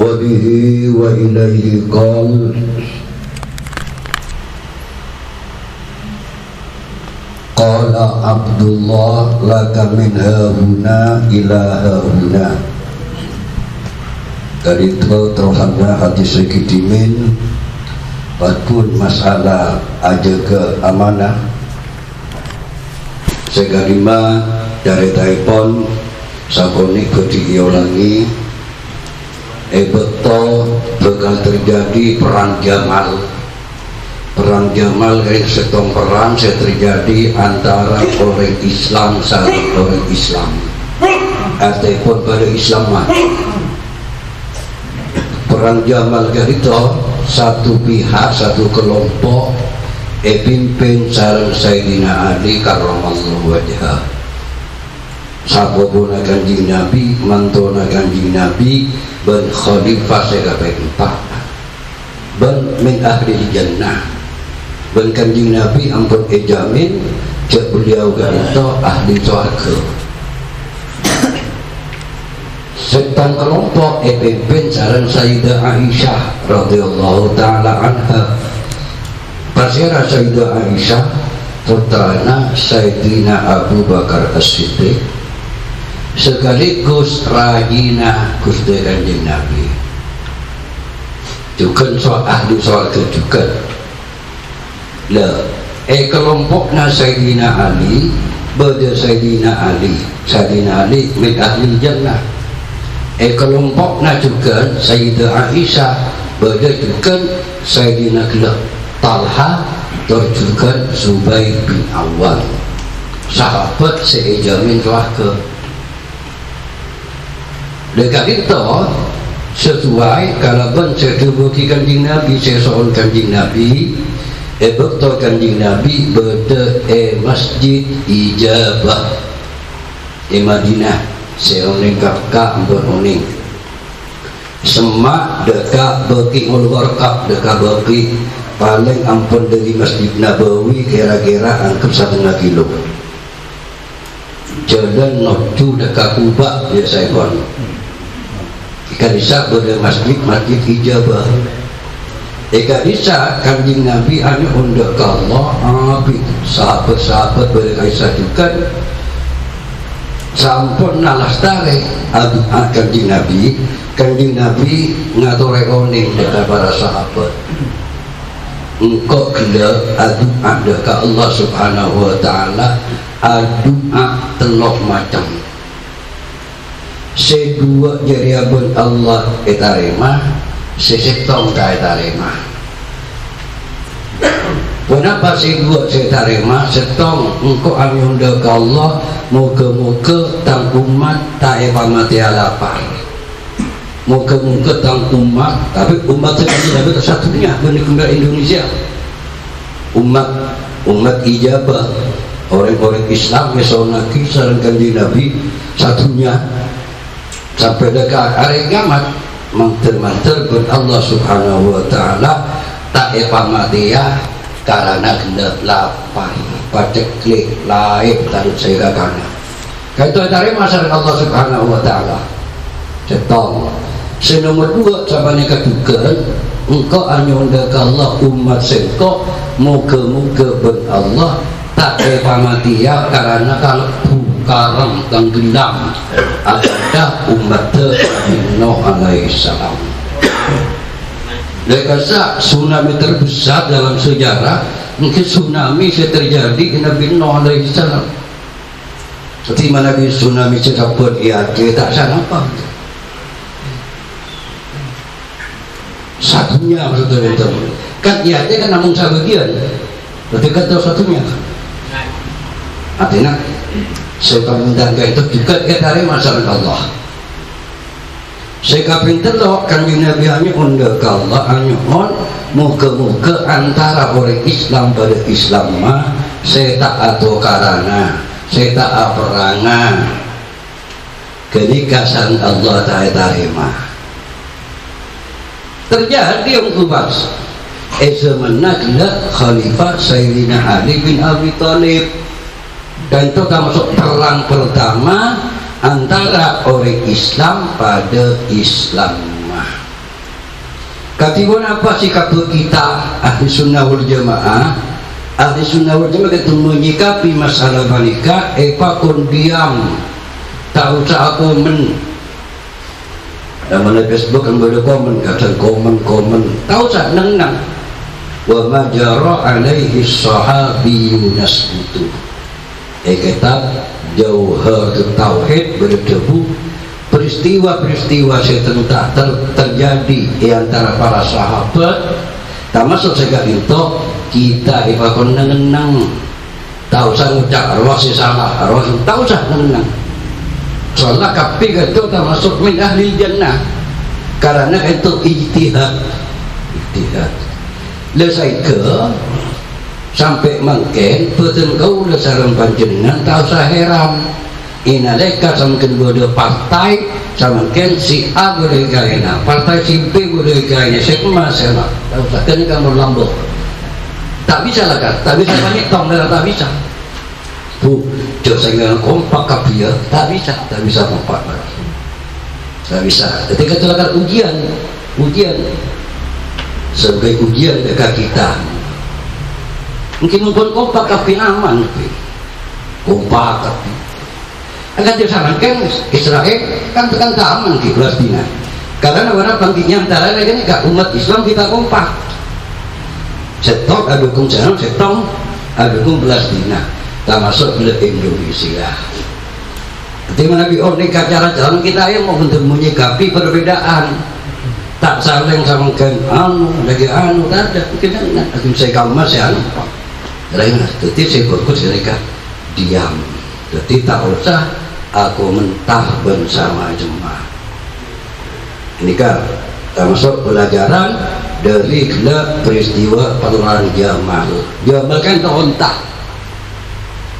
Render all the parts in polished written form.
wa bihi wa ilaihi qala Abdullah laka min hauna ila hauna. Dari itu terhadap hadis sekitimin patun masalah aja ke amanah segalima dari telepon sakoni ketiulangi betul bakal terjadi perang Jamal. Perang Jamal kayak setong perang saya terjadi antara orang Islam sama orang Islam ataupun pada Islam mati. Perang Jamal itu satu pihak, satu kelompok pimpin sareng Sayyidina Ali karramallahu wajhah. Sababuna Kanjeng Nabi, mantona Kanjeng Nabi ben khalifah segapai empat. Ben min ahli jannah. Ben Kanjeng Nabi ampun jamin cek beliau itu ahli surga. Setan kelompok pimpin sareng Sayyidah Aisyah radhiyallahu taala anha. Pasira Sayyidah Aisyah putrana Sayyidina Abu Bakar As-Siddiq sekaligus rajina Gusti Kanjeng Nabi. Juga soal ahli surga juga. Lah, kelompokna Sayyidina Ali, beda Sayyidina Ali min ahli jannah. Kelompoknya juga Sayyidah Aisyah, beda juga Sayyidina Talha dan juga Zubair bin Awwam, sahabat sejamin surga. Dekat itu sesuai kalau ben setubuki Kanjeng Nabi, sesoal Kanjeng Nabi, betul Kanjeng Nabi beda masjid ijabah Madinah. Seoning kakak beroning semak dekat bagi ulwarkab dekat bagi paling ampun dari Masjid Nabawi kira-kira angkep 1,5 kilo jalan noju dekat Kuba biasa ikon ikan bisa pada masjid ijabah ikan bisa Kanjeng Nabi hanya undak Allah sahabat-sahabat berkaisah juga sampun nalastare Kanjeng Nabi ngatur rekoning dekat para sahabat engkau gila adu'a dekat Allah subhanahu wa ta'ala adu'a telok macam sedua jariabun Allah etarema sesetong ta etarema. Kenapa dua setarema setong engkau amiunda ke Allah moga-moga tang umat tak epamati lapar moga-moga tang umat tapi umat sekali satunya benar Indonesia umat ijabah orang-orang Islam mesonaki sareng Kanjeng Nabi satunya sampai dekat hari kiamat manter-manter ber Allah subhanahu wa ta'ala tak epamati karena hendak lapar paceklik lain taruh saya kakana kaitu dari masyarakat Allah subhanahu wa ta'ala setong senomor 2 sama nikah juga engkau anyonda ke Allah umat sengkau moga-moga ben Allah tak pamatiya karena kalau bukarang tenggelam ada umat Nuh alaihissalam. Dekasa tsunami terbesar dalam sejarah mungkin tsunami yang terjadi di Nabi Nuh alaihissalam. Seperti mana tsunami sekapun tak sana apa satunya maksudnya itu kan kan namun sebagian berarti kan tahu satunya artinya saya mengundangkan itu juga dari masyarakat Allah. Saya kapin telok Kanjeng Nabi hanya undang Allah hanya moga-moga antara orang Islam pada Islam mah saya tak atau karana saya tak perangan kenikasan Allah ta'ala terjadi yang kubas semenaklah Khalifah Sayyidina Ali bin Abi Thalib dan itu termasuk perang pertama antara orang Islam pada Islam. Katibun apa sikap kita ahli sunnah wal jamaah? Ahli sunnah wal jamaah itu menyikapi masalah wanita pakon diam, tak usah komen. Dalam Facebook kan boleh komen, kata komen, tak usah nang. Wa ma jara alaihi sahabiyun nasbutu. Kitab Jauhar Tauhid berdebu peristiwa-peristiwa setentak terjadi di antara para sahabat. Termasuk segala itu kita ibakon nang tak usah ngucap arwah si salah, arwah tak usah nang. Soalnya kapi itu termasuk min ahli jannah karena itu ijtihad. Lesai ke sampai mungkin betul kau lesaran panjenengan tak usah heran. Inaleka sampai bodoh partai sampai si A boleh gaya, partai si B boleh gaya, semua tak usah kena kamu lambok. Tak bisa lah kan, tak bisa banyak tong tak bisa. Bu, jangan kompak kapia, tak bisa kompak. Tak bisa. Ketika celaka ujian sebagai ujian dekat kita. Mungkin pun kompak tapi aman, kompak tapi. Agar disarankan Israel kan aman di Palestina. Karena orang pentingnya antara lain kan umat Islam kita kompak. Setok adukung Israel, setok adukung Palestina, termasuk Indonesia. Ketika Nabi Ornika cara jalan kita yang mau untuk menyikapi perbedaan. Tak saling samakan lagi tak ada kita nak saya kamu masih apa lain jadi saya fokus mereka diam jadi tak usah aku mentah bersama jemaah ini kan termasuk pelajaran dari peristiwa perang Jamal kan terontah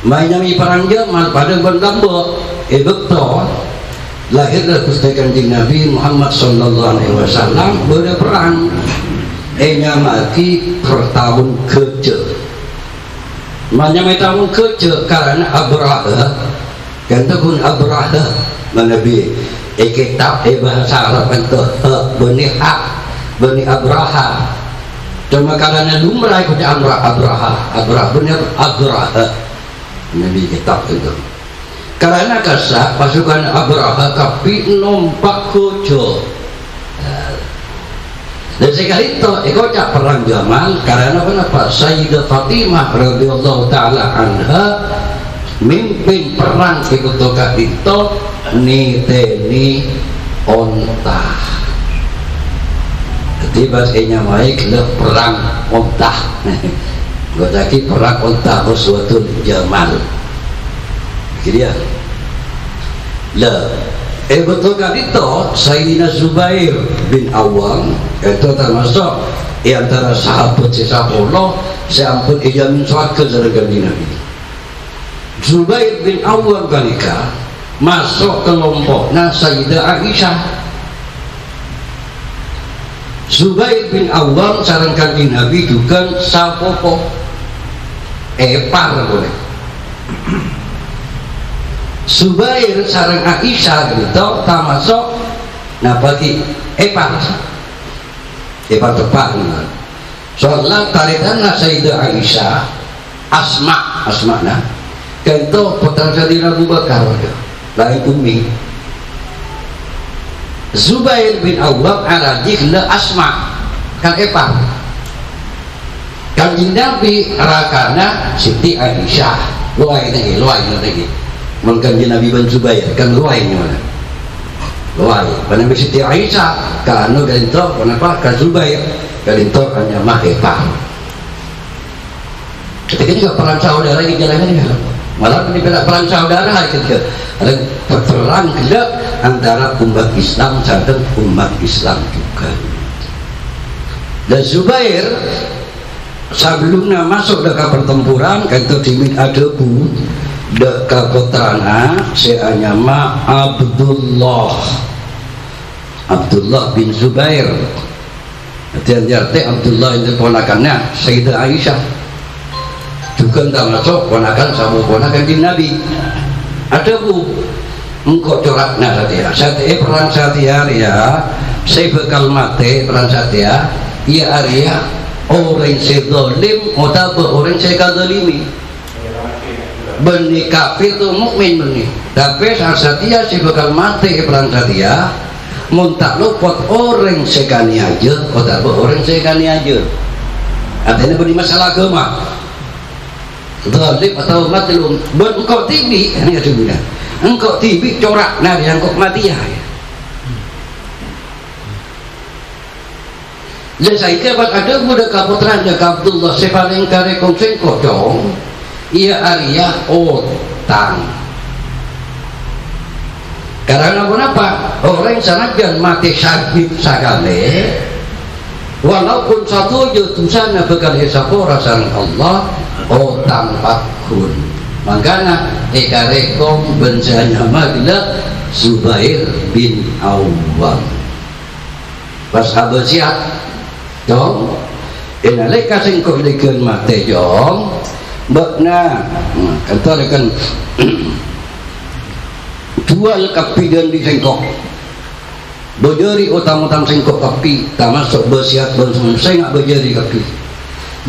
mainnya perang Jamal pada Bandambo betul lahir dari pustakaan Nabi Muhammad SAW berperang mati bertahun kerja tahun kerja karena Abraha kan pun Abraha Nabi kitab bahasa Arab itu Bani Abraha cuma karena lumrah ikut Abraha benar Abraha Nabi kitab itu karena kasar pasukan Abraha tapi nompak kujo dan sekali itu ikut perang Jamal karena kenapa Sayyidah Fatimah radhiyallahu ta'ala anha mimpin perang ikut toka itu niteni onta jadi bahasanya baik perang onta gue lagi perang onta Uswatul Jamal dia lah betul kan itu Sayyidina Zubair bin Awam itu termasuk antara sahabat sesapolo seampun ijamin suaka zaragan di Nabi Zubair bin Awam kanika masuk kelompoknya Sayyidah Aisyah Zubair bin Awam sarankan di Nabi juga sapopo par boleh Zubair sarang Aisyah gitu termasuk napati epar tepat soalnya tarikan Sayyidah Aisyah Asma nah kento putra Sayyidina Abu Bakar lain umi Zubair bin Awwam arajih le Asma kan epar kan Nabi rakana Siti Aisyah luai lagi mungkin Nabi bin Zubair kan luai mana luai pada Siti Aisyah karena galinto kenapa kan Zubair galinto hanya mahepah ketika juga perang saudara di jalan ini malah ini perang saudara ketika ada perang gelap antara umat Islam dan umat Islam juga dan Zubair sebelumnya masuk ke pertempuran kan itu dimin adebu dekat putrana seanyama Abdullah bin Zubair arti Abdullah itu ponakannya Sayyidah Aisyah juga termasuk ponakan sama ponakan di Nabi ada bu engkau coraknya satia perang satia ya saya bakal mati perang satya ia area orang saya zalim atau orang saya kadzalimi benih kafir tu mukmin benih tapi saat satya saya bakal mati perang satya muntak luput orang saya kani aja atau orang saya kani aja artinya benih masalah agama zalim atau matlum engkau tibi ini ada engkau tibi corak nari engkau mati ya. Jadi saya kira ada budak kaputra jaga Abdullah sepaling kare kongsen kodong ia area otang karena kenapa orang sana jangan mati sakit sakale walaupun satu jutusan bakal esapor rasan Allah otang pakun makanya ekarekom bensanya magla Zubair bin Awwam pas abasiat dong inalai kasing kau lekan mate jong bakna kata lekan jual kapi dan disengkok bejari utang-utang sengkok kapi tak masuk bersiat bersama saya nggak bejari kapi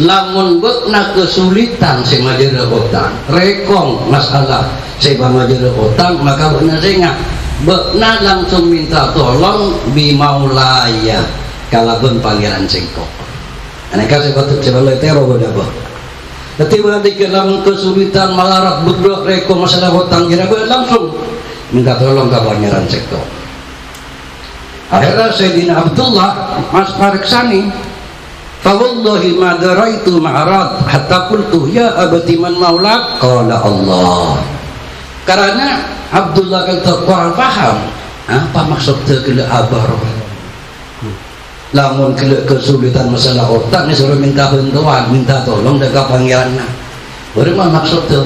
lamun bakna kesulitan saya majara utang rekong masalah saya majara utang maka bakna saya nggak bakna langsung minta tolong bimaulaya kalaupun pangeran sengkok aneka saya patut sebagai teror berapa ketika dalam kesulitan melarat berdoa reko masalah hutang kira langsung minta tolong ke pangeran sengkok akhirnya Sayyidina Abdullah Mas Fariksani fawallahi ma daraitu ma'arad hatta qultu ya abati man maulak qala Allah karena Abdullah kata kurang paham apa maksud terkena abar lamun kesulitan masalah otak ni suruh minta bantuan minta tolong dekat pangeran baru mah maksud tu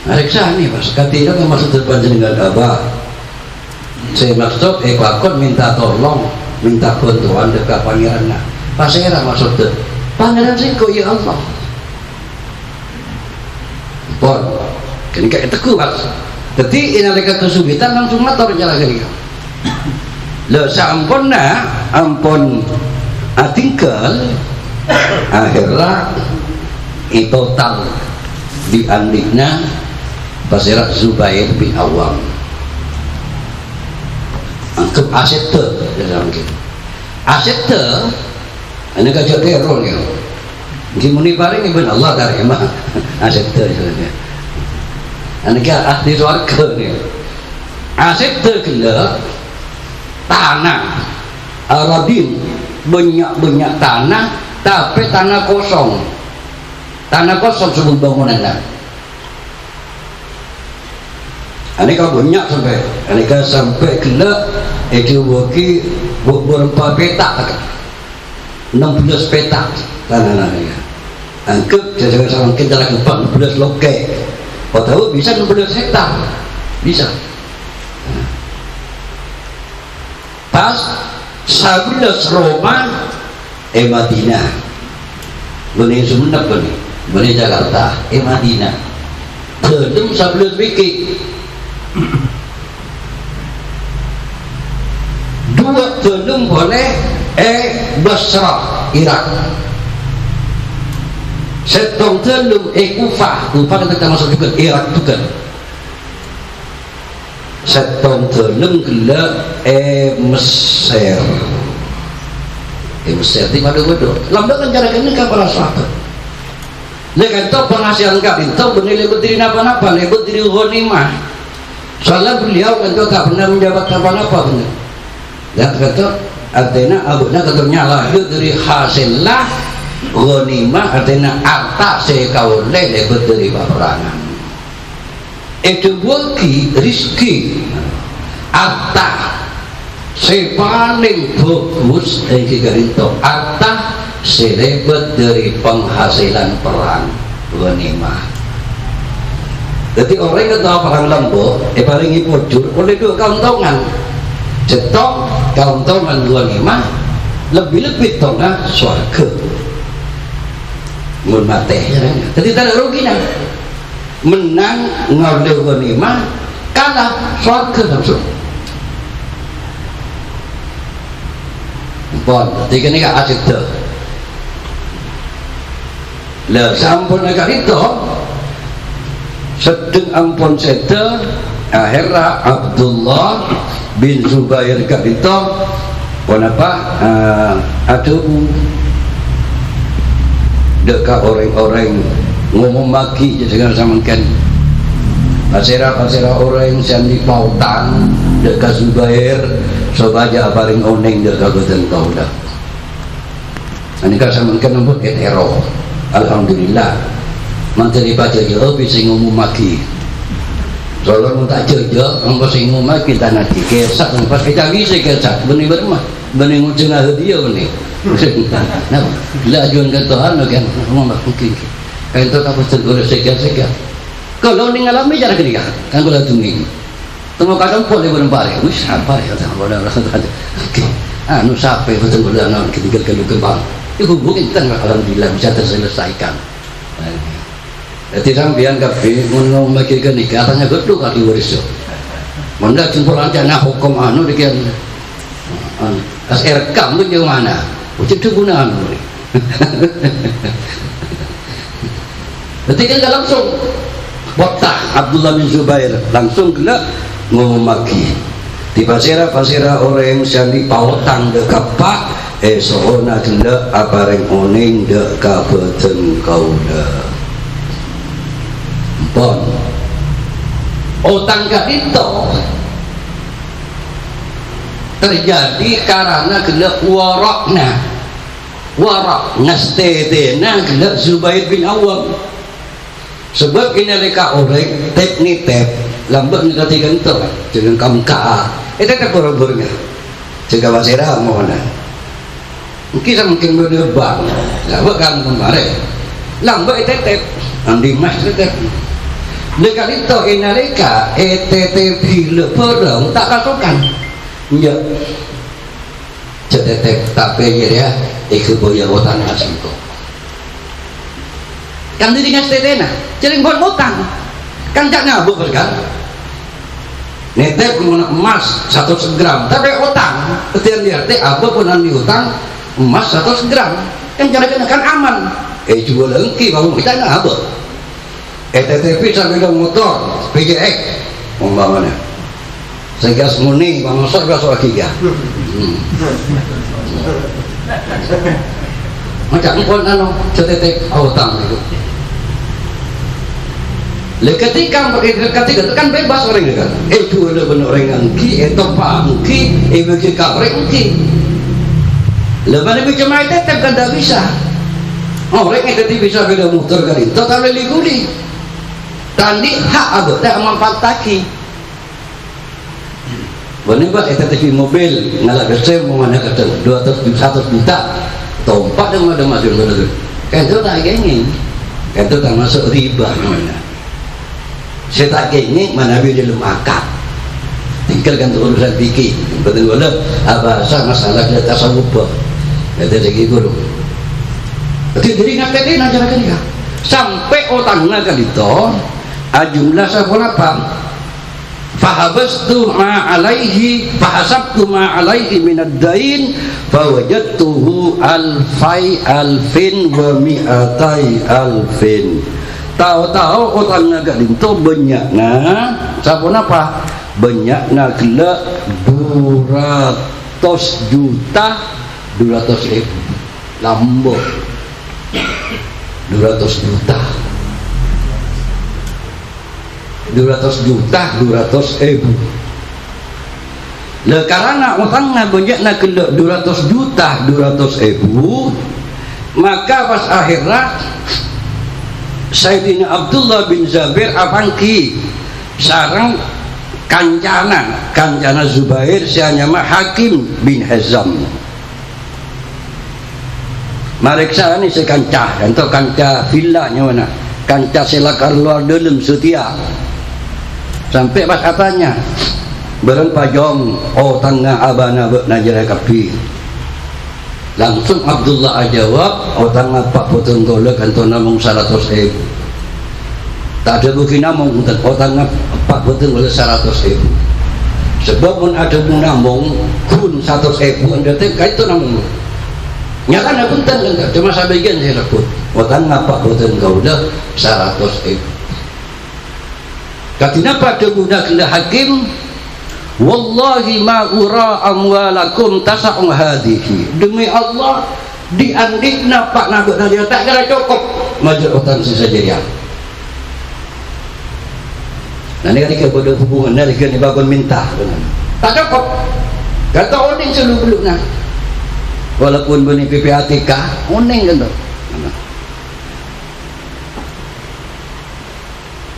Ariksa ni pas katira kan maksud panjenengan abah saya maksud pakon minta tolong minta bantuan dekat pangeran pas era maksud tu pangeran singko ya Allah pon kini kayak teku pas jadi inalika kesulitan langsung motor jalan kali lo sampurna ampun atingkel akhirnya itu tal di andikna pasirat Zubair bin Awam angkep aset te aset te ini kajak teror ya di muni paring ibn Allah dari emang aset te ini kan ahli suarga ni aset te kena tanah Arabin banyak tanah tapi tanah kosong sebelum bangunan aneka banyak sampai kena itu bagi beberapa petak 16 petak tanah angkep saya mungkin dalam 14 loke kau tahu bisa 16 hektar bisa pas 11 Roma Madinah benih Sumenep benih Jakarta Madinah belum 11 wiki dua belum boleh Basrah Irak setong belum Kufah kita masuk juga Irak juga setong telung gila Mesir Mesir di mana bodoh lambat kan cara kena kan para sahabat lekan tau penghasilan kami tau benih lebut diri apa-apa lebut diri ghanimah soalnya beliau kan tak pernah menjabat apa-apa benar dan kata artinya abunya katanya lahir dari hasillah ghanimah artinya harta sekawal lebut dari peperangan itu bagi rizki harta sepaling bagus itu harta selebet dari penghasilan perang ghanimah jadi orang yang tahu perang lembo paling ipujur oleh dua kauntongan cetok kauntongan ghanimah lebih-lebih tongah swarga mun mate jadi tak ada rugi menang ngambil ghanimah kalah swarga langsung pon tiga ni kat asyik tu lah sampun agak itu sedang ampun seta akhirnya Abdullah bin Zubair kat itu pun apa ada dekat orang-orang ngomong maki je dengan samakan pasira-pasira orang yang di pautan dekat Zubair sebaja paling oneng dekat betul tahu dah ini kan samakan nombor ketero alhamdulillah menteri baca je bisa ngomong maki kalau tak kerja orang pasal ngomong maki tak nanti kesak pas kita bisa kesak benih bermah benih ngucun hadiah benih nah bila ajuan kata anu kan ngomong maki kan itu tak betul urus segar-segar kalau ni ngalami cara kena kan kalau tunggu tunggu kadang pun dia berempar wis apa ya tak boleh rasa anu sampai betul betul anu ketika kalau kembang itu hubungan kita alhamdulillah bisa terselesaikan jadi sampean kafe mau mikirkan nikah katanya betul kali waris mana jempol ancana hukum anu dikian as rekam pun jauh mana itu guna anu ketika kan langsung botak Abdullah bin Zubair langsung kena ngomaki di pasira-pasira orang yang di pautang dekat pak sohona kena apareng oning dekat beten kau dah pon utang kat itu terjadi karena kena warak nastetena kena Zubair bin Awam sebab ini mereka orang tep ni tep lambat ni ketika itu dengan kamu ka itu tak berubahnya jika pasirah mohon mungkin mungkin berdebang lambat kamu kemarin lambat itu tep andi mas tep dekat itu mereka ETTP leperang tak kasukan ya cetetek tapi ya ikut boya otan asing kok kan diri ngas tetena jadi buat utang kan tak ngabuk kan netek menggunakan emas 100 gram tapi utang ketian dia teh apa pun andi utang emas 100 gram kan cara kan aman jual lengki baru kita ngabuk ETTP sampai ke motor PJX umpamanya sehingga semuni bangsa besok lagi ya macam pun anu cetetek utang itu ketika ketika itu kan bebas orang kan itu ada benar orang angki itu pangki bagi kabre angki lepas itu cuma tetap kan tak bisa orang itu bisa beda muter kan itu tak boleh diguli tadi hak ada tak manfaat taki benar buat ETTP mobil ngalah besar mau mana kata 200 juta tompak dan ada masuk betul kan itu tak gengeng kan itu tak masuk riba mana saya tak gengeng mana bila dalam akad tinggalkan urusan fikih betul-betul bahasa masalah kita tasawuf kata segi guru jadi ngapain aja kan ya sampai otangnya kali itu jumlah sabun apa fahabtu ma alaihi fahasabtu ma alaihi min ad-dain fawajadtuhu alfin wa mi'atai alfin tahu-tahu otangnya kali itu banyaknya sabun apa banyaknya kela 200 juta 200.000 lambok 200 juta 200.000 lah karena utangnya banyaknya ke 200 juta 200.000 maka pas akhirnya Sayyidina Abdullah bin Zubair apangki sarang kancana Zubair sianya Hakim bin Hizam mereka ini sekancah untuk kancah villanya mana kancah selakar luar dalam setia sampai pas katanya beren pajong tengah abana najara kapi langsung Abdullah jawab tengah pak potong golek kantor namung 100.000 tak ada bukti namung tengah pak potong golek 100.000 sebab mun ada munamung kun 100.000 anda tengah itu namun nyata nak punten kan cuma sabagian saya sebut watan ngapa punten kau dah 100.000 katina pada guna kena hakim wallahi ma ura amwalakum tasa'u hadhihi demi Allah diandik napak nabuk dia tak kira cukup majul utang sesajariah. Nah ini ketika pada hubungan dari kena bangun minta tak cukup kata oning seluruh nak walaupun benih PPATK oning kan tu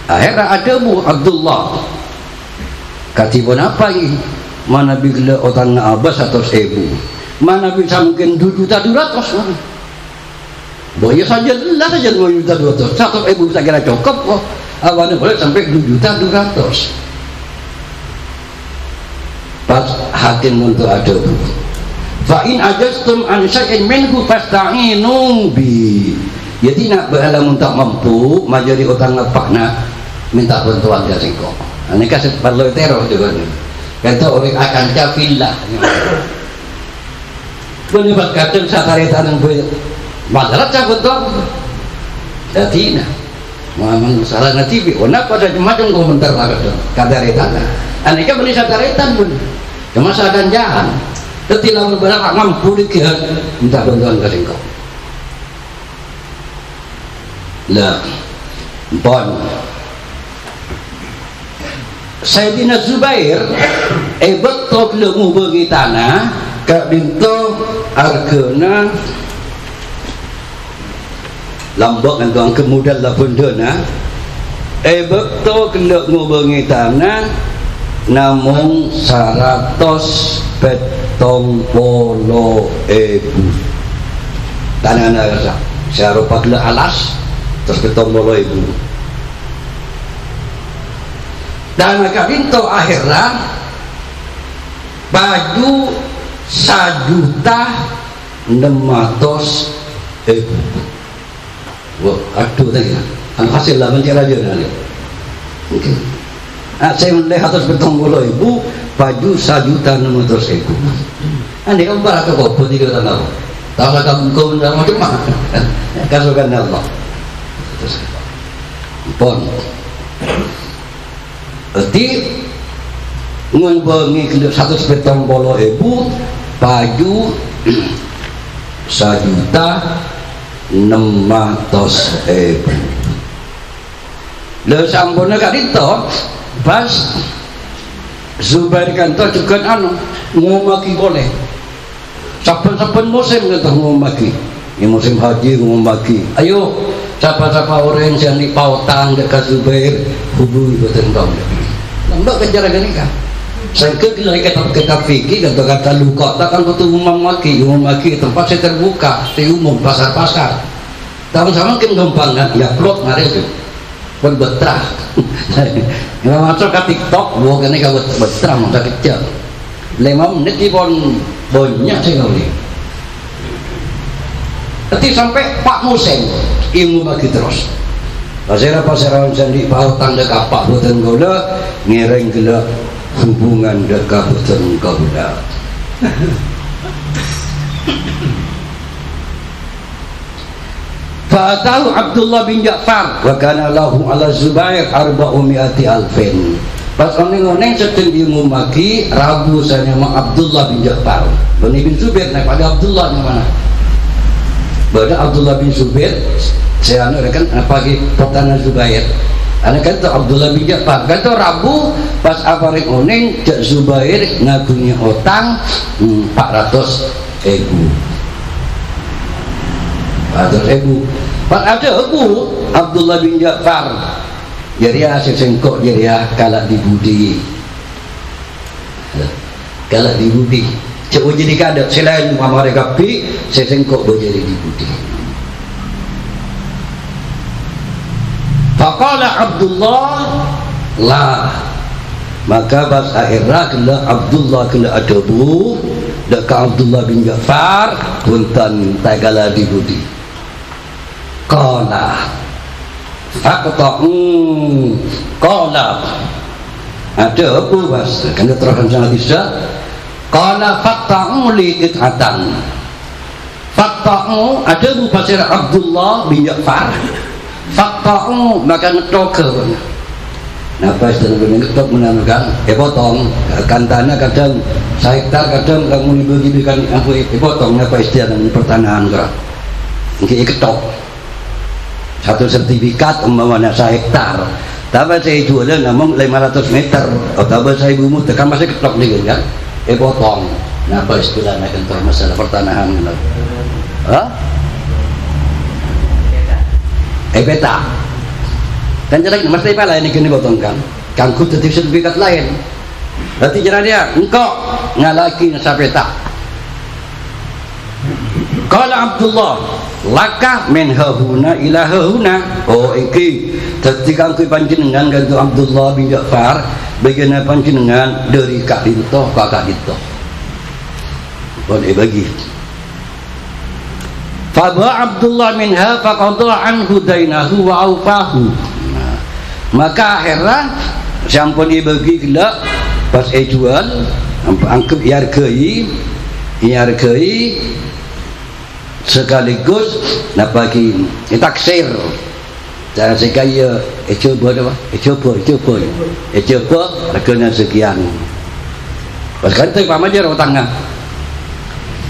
akhirnya ada Bu Abdullah katibun apa ini mana bila otang Abbas 100.000 mana bisa mungkin 2.200.000 boleh saja lah saja 2.200.000 100.000 bisa kira cukup kok awalnya boleh sampai 2.200.000 pas hakim untuk ada Bu fa'in ajastum an syai'in minhu fasta'inu bi jadi nak berhalang tak mampu majari utang lepak nak minta bantuan dari kau ini kasih perlu teror juga ni kata orang akan kafillah benar kata sakaritan yang madarat cabut tu jadi nak memang salah nanti nak pada macam komentar kata retan ini kan beli sakaritan pun cuma sahaja jalan tetapi berapa mampu dia minta bantuan dari kau lah bon Sayyidina Zubair betul lemu bagi tanah kat bintu argana lambak kan tuan kemudian lah benda betul lemu bagi tanah namun 170.000 tanah nak rasa saya rupa kena alas terus 70.000 dan maka pintu akhirat baju 1.600.000 wah aduh tadi hasil lah mencari aja nanti okay. Saya melihat 170.000 baju 1.600.000 ini kan barang kau pun tidak tahu tahu lah kamu kau macam mana kasukan Allah pun berarti ngomongin 170.000 baju 1.600.000 le sampun kat itu pas Zubair kan tu juga ngomaki boleh saben-saben musim kata ngomaki ini musim haji ngomaki ayo siapa-siapa orang yang di pautan dekat Zubair hubungi betul kau lambat kejar gini kan saya kira kita fikir kata luka takkan betul umum maki tempat saya terbuka di umum pasar-pasar tahun sama mungkin gampang kan ya plot ngaris tu pun betrah kalau masuk ke TikTok bukan ini kau betrah masa kecil 5 menit di pun banyak saya kau ni tapi sampai 4 musim ilmu bagi terus pasir-pasir sandi pautan dekat pak buatan gula ngereng gula hubungan dekat buatan gula fa'atahu Abdullah bin Ja'far wa kana lahu ala Zubair 400.000 pas oneng-oneng sedang diumumaki Rabu saya nama Abdullah bin Ja'far Bani bin Zubair naik pada Abdullah yang mana pada Abdullah bin Zubair saya kan pagi petana Zubair anak kata Abdullah bin Ja'far kata Rabu pas aparik oneng Cak Zubair ngakunya utang 400.000 pas ada aku Abdullah bin Ja'far jadi asyik sengkok jadi kalak di budi coba jadi kadang selain Muhammad Kapi saya sengkok berjadi di budi faqala Abdullah lah maka pas akhirnya kena Abdullah kena adabu dekat Abdullah bin Ja'far punten tagala di budi qala faqta'u qala Ada apa bas? Kena terangkan sangat bisa. Qala fatta'u li it'atan. Fatta'u ada mufasir Abdullah bin Ja'far. Fatta'u maka ngetok. Napa istilah ngetok menamakan potong. Kantana kadang sehektar kadang kamu dibagi-bagikan aku potong. Napa istilah pertanahan kira. Nggih ketok. Satu sertifikat umpamanya sehektar. Tapi saya jualnya namun 500 meter. Atau saya ibumu tekan masih ketok nih kan? Potong. Napa istilahnya tentang masalah pertanahan? Hah? Peta. Kan jarak mesti apa lain ini potongkan. Kangku tetap sertifikat lain. Berarti jarak dia engkau ngalaki nasa peta. Qala Abdullah laka min hahuna ila hahuna. Oh iki ketika engkau panjenengan gantu Abdullah bin Ja'far bagaimana panjenengan dari kak dinto ke kak dinto. Boleh bagi. Faba Abdullah minha faqadha anhu dainahu wa aufahu. Maka akhirnya sampun dibagi gelak pas jual angkep hargai sekaligus napaki taksir cara sekaya coba harganya sekian pas kan tu pamajar utangnya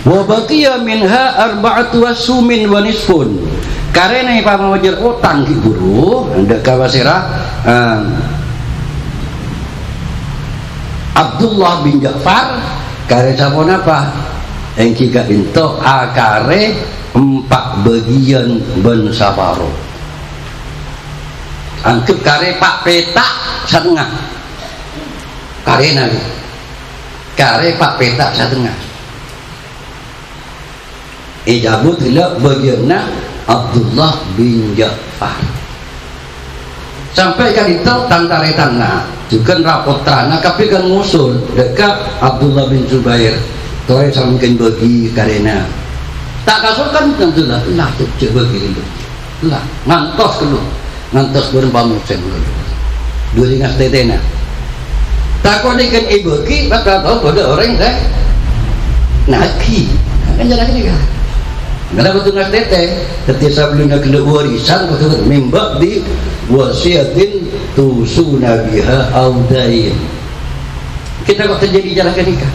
wa baqiya minha arba'atu wasumin wa nisfun karena pamajar utang ki guru hendak kawasira Abdullah bin Ja'far kare sapon apa yang kika itu akare 4 bagian ben saparo angkep kare pak petak setengah kare nali kare pak petak setengah ijabut gila bagiannya Abdullah bin Ja'far sampai kan itu tantare tanah juga rapot tanah tapi kan ngusul dekat Abdullah bin Zubair toy samkin bagi karena tak kasut kan tentu lah tuh coba gitu lah ngantos burung pamusen dua ringas tetena tak kau ikan ibeki maka tahu pada orang dah naki kan jalan ini kan karena betul ngas tete ketika sebelumnya kena warisan betul membak di wasiatin tusuna biha audain kita kok terjadi jalan nikah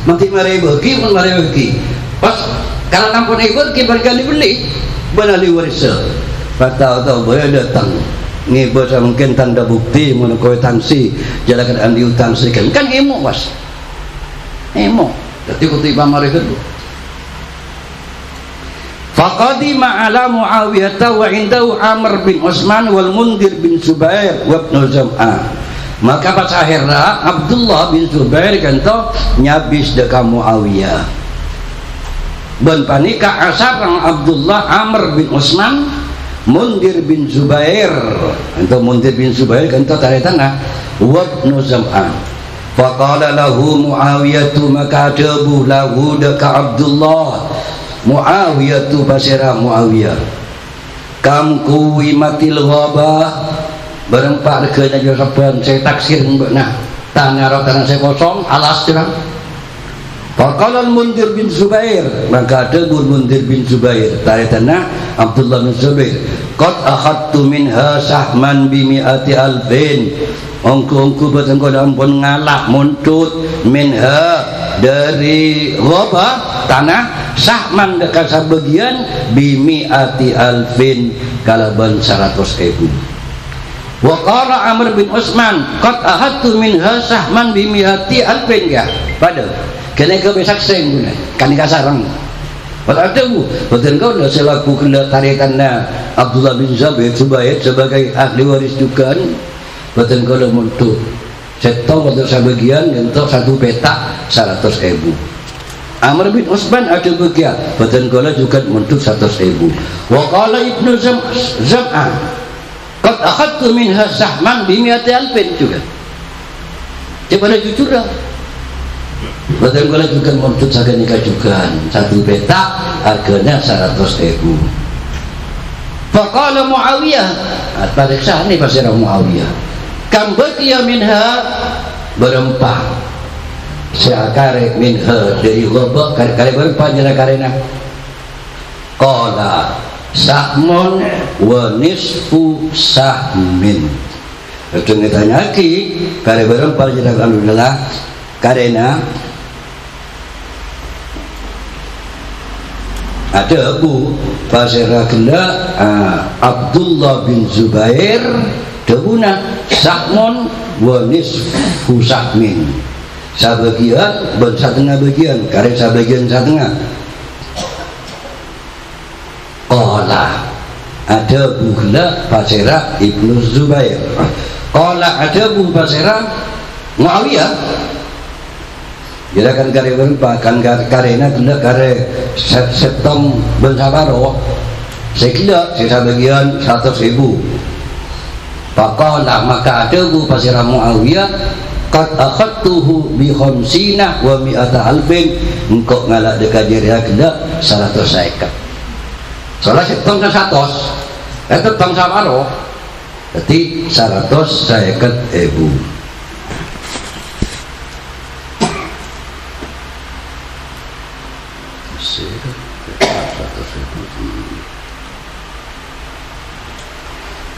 nanti mari bagi pas kalau nampun bagi berkali beli benali warisan tahu boleh datang ni bahasa mungkin tanda bukti menukoi tangsi jalakan andi utang sekian kan emo mas emo jadi kutiba mari dulu faqadima ala Muawiyah wa indahu Amr bin Utsman wal Mundir bin Zubair wa ibn Zam'ah maka pas akhirnya Abdullah bin Zubair kanto nyabis dekat Muawiyah ben panika asarang Abdullah Amr bin Utsman Mundir bin Zubair kanto Mundir bin Zubair kanto tare tengah wa ibn Zam'ah faqala lahu Muawiyah maka debu lahu dekat Abdullah Muawiyah tu pasirah Muawiyah kam kuwi matil ghabah berempat reganya juga saban saya taksir nah tanah rotan saya kosong alas terang faqala Mundir bin Zubair maka ada Mundir bin Zubair tarik tanah Abdullah bin Zubair qad akhadtu minha sahman bi mi'ati alfin ongku betul ampun ngalah muntut minha dari ghabah tanah sahman dekat sebagian bimi'ati alfin kalaban 100.000 wa qala Amr bin Utsman qad ahadtu minha sahman bimi'ati alfin ya pada kena ke besak seng guna kan kasarang pada itu betul kau dah selaku kena tarikannya Abdullah bin Zubair sebagai ahli waris juga betul kau dah muntut setong betul sebagian untuk satu petak 100.000 Amr bin Utsman ada bagian badan kala juga untuk 100.000 wa qala ibnu Zam'ah qad akhadtu minha sahman bi 100.000 juga kepada jujur dah badan kala juga untuk saga nikah juga satu petak harganya 100.000 fa qala Muawiyah tarik sah ni pasir Muawiyah kam baqiya minha berempah syakare minha dari ghaba kare berempah jana karena qala sahmun wa nisfu sahmin. Itu ditanya lagi kare berempah jana alhamdulillah karena ada Abu Basirah kena Abdullah bin Zubair debuna sahmun wa nisfu sahmin, sabagian ben setengah bagian kare sabagian setengah. Qala ada Abu Basirah ibnu Zubair, qala ada Abu Basirah Muawiyah. Jadi kan kare berapa kan karena kena kare setong bensabaro sekila sisa bagian 100.000. Faqala maka ada Abu Basirah Muawiyah qad akhadtuhu bi 50 wa 100 alfin engkau ngalak dekat diri kena 150. Salah setong 100 itu tong sabaro jadi 150.000.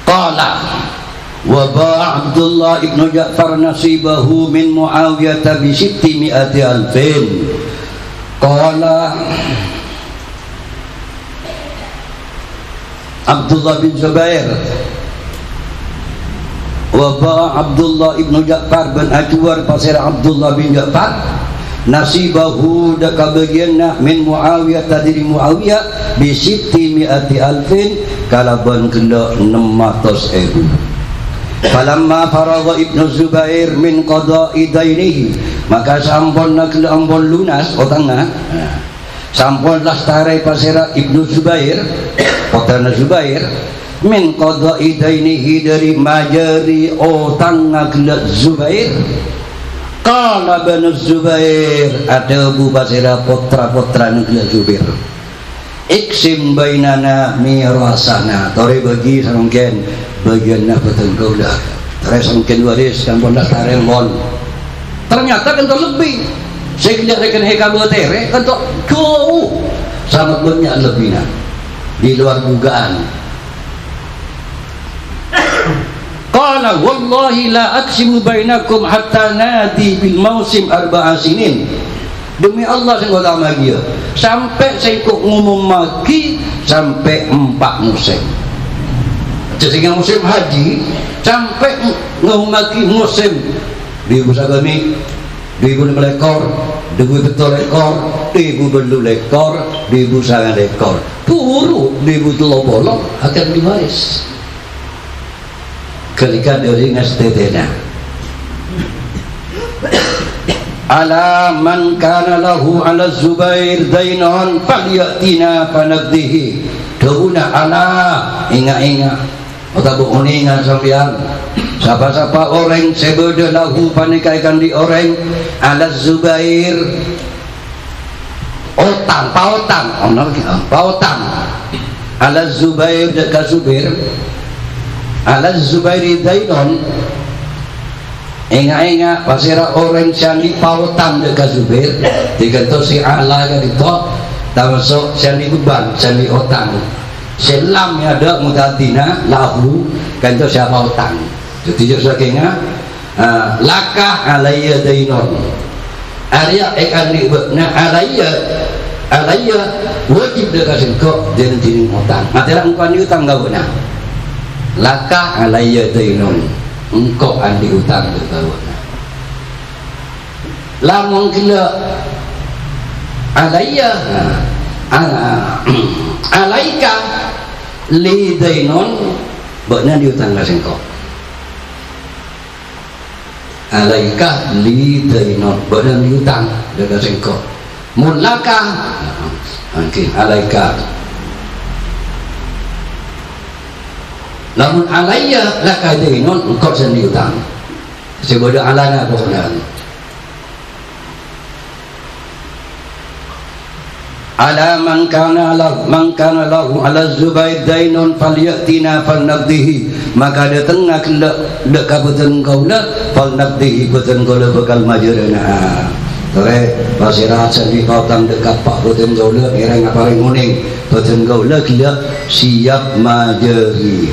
Qala wa ba'a Abdullah ibn Ja'far nasibahu min Muawiyah bi 600 alfin. Qala Abdullah bin Zubair wa ba'a Abdullah ibn Ja'far bin Ajwar pasir Abdullah bin Ja'far nasibahu daka bagianna min Muawiyah tadiri Muawiyah bi 600 alfin kalaban kena 600.000. Falamma faragha Ibnu Zubair min qada'i dainihi maka sampun kena ampun lunas utangna sampun lastarai pasira Ibnu Zubair kotana Zubair min qada'i dainihi dari majari utangna kena Zubair. Qala bin Zubair ada Abu Basirah putra-putra negeri Zubair iksim bainana mirasana tore bagi samangken bagianna petengkau dah tore samangken waris kan bondas taremon ternyata kan lebih saya kira heka botere kan kau sangat banyak lebihnya di luar dugaan. Qala wallahi la aksimu bainakum hatta nadi bil mausim 4 sinin. Demi Allah saya kata lagi sampai saya ikut ngumum lagi sampai 4 musim. Sehingga musim haji sampai ngumum lagi musim 2000 2000 lekor 2000 lekor 2000 lekor 2000 lekor puru 2000 akan diwaris ketika dari nastetena ala man kana lahu ala Zubair dainon falyatina panagdihi dahuna ala ingat-ingat atau ingat sampean siapa-siapa orang sebeda lahu panikaikan di orang ala Zubair pautan ala Zubair dekat Zubair ala Zubairi dainon ingat-ingat pasira orang siang di pautan dekat Zubair digantung si ala kan itu termasuk siang di beban siang di otang selam ya ada mutatina lahu kan itu siapa otang jadi jadinya lakah alaiya dainon Arya ekani na alaiya wajib dekat engkau dan diri utang materi engkau ni utang gak benar laka alayya dainun engkau andi utang berkawana lamun kila alayya alaika li dainun bakna diutang kasih engkau alaika li dainun bakna diutang kasih engkau mulaka mungkin alaika namun alayya laka dainun engkau sendiri utang sebab alana pokoknya ala man kana lahu ala Zubair dainun falyatina falnaqdihi, maka dia tengah lek ka beuten kaula falnaqdihi beuten kaula bakal majeurna. Tore pasira sandi pautang dekat pak beuten kaula ireng apareng kuning beuten kaula kia siap majeuri.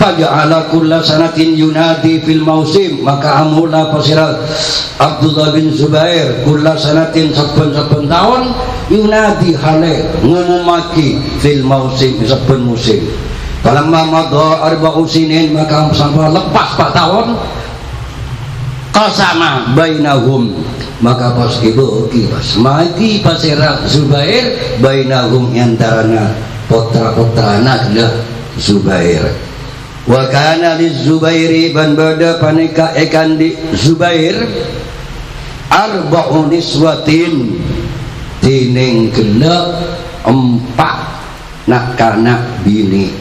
Faja'ala kulla sanatin yunadi fil mausim, maka amula pasira Abdullah bin Zubair kulla sanatin saben-saben tahun yunadi hale ngumumaki fil mausim saben musim. Falamma madha arba'u sinin, maka sampai lepas 4 tahun qasama bainahum, maka pas ibu pas mati pasira Zubair bainahum antarana putra-putrana adalah Zubair. Wa kana liz-Zubairi ban bada panika ekan di Zubair arba'u niswatin tining kena 4 nak-anak bini.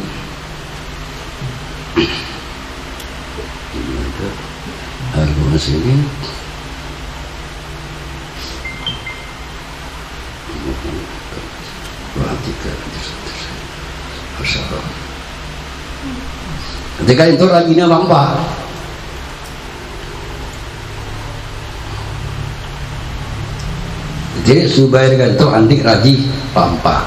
Harus ini ketika itu rajinya bangpa jadi Zubair kan itu antik raji bangpa.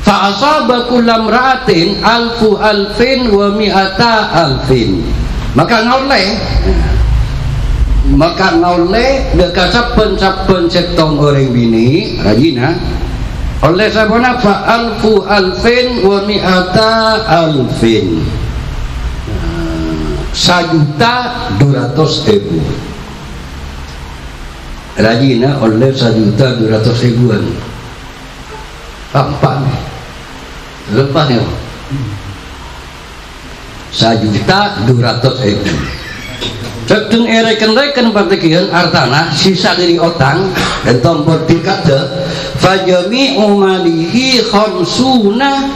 Fa asaba kullam ra'atin alfu alfin wa mi'ata alfin, maka ngauleh dekat saben setong orang bini rajina oleh sabana fa alfu alfin wa mi'ata alfin, 1.200.000 rajina oleh 1.200.000-an apa nih lepasnya 1.200.000. Sedang ereken-reken partikian artana sisa dari otang dan tombol dikata fajami umalihi khamsuna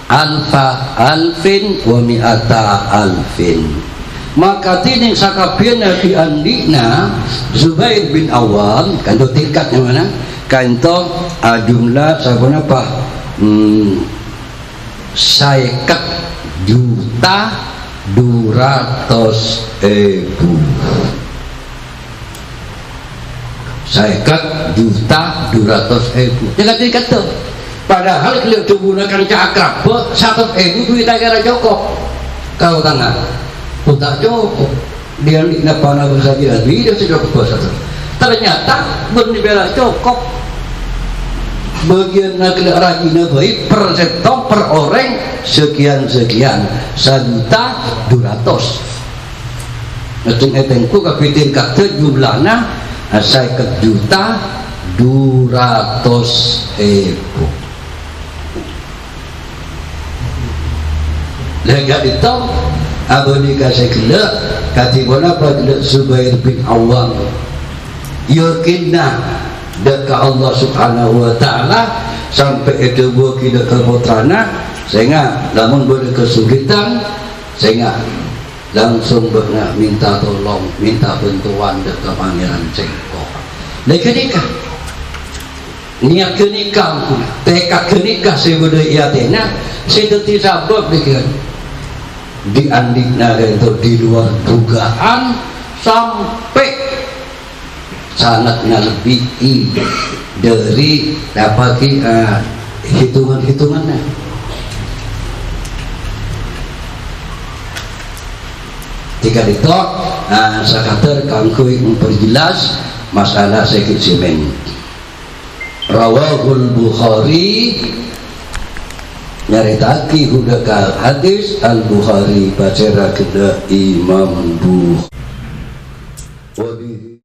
alfa alfin wa mi'ata alfin, maka tining sakabina di andina Zubair bin Awam kan tingkatnya mana kanto jumlah sabana apa 50 juta 200.000 jadi kata padahal kalau menggunakan cakrab 100.000 duit negara Joko kau tengah tak cukup dia nak panah bersaja dia sudah kuasa ternyata bernibela cukup bagian nakil rajina baik per setong per orang sekian 1.200.000. Ngetung etengku kapitin kata jumlahnya 50.200.000. Lega itu abadi kasih kela katibona pada Zubair bin Awam yakinna dekat Allah subhanahu wa ta'ala sampai itu buah kita ke putrana sehingga namun boleh kesulitan sehingga langsung berna minta tolong minta bantuan dekat Pangeran Cengko mereka nikah niat kenikah tekad kenikah sebudaya iatena sedeti sabab dikira di andikna itu di luar dugaan sampai sangatnya lebih dari dapat hitungan-hitungannya. Jika ditok, saya kata kangkui memperjelas masalah sakit semen. Rawahul Bukhari nyaritaki hudakal hadis Al Bukhari baca kena Imam Bukhari.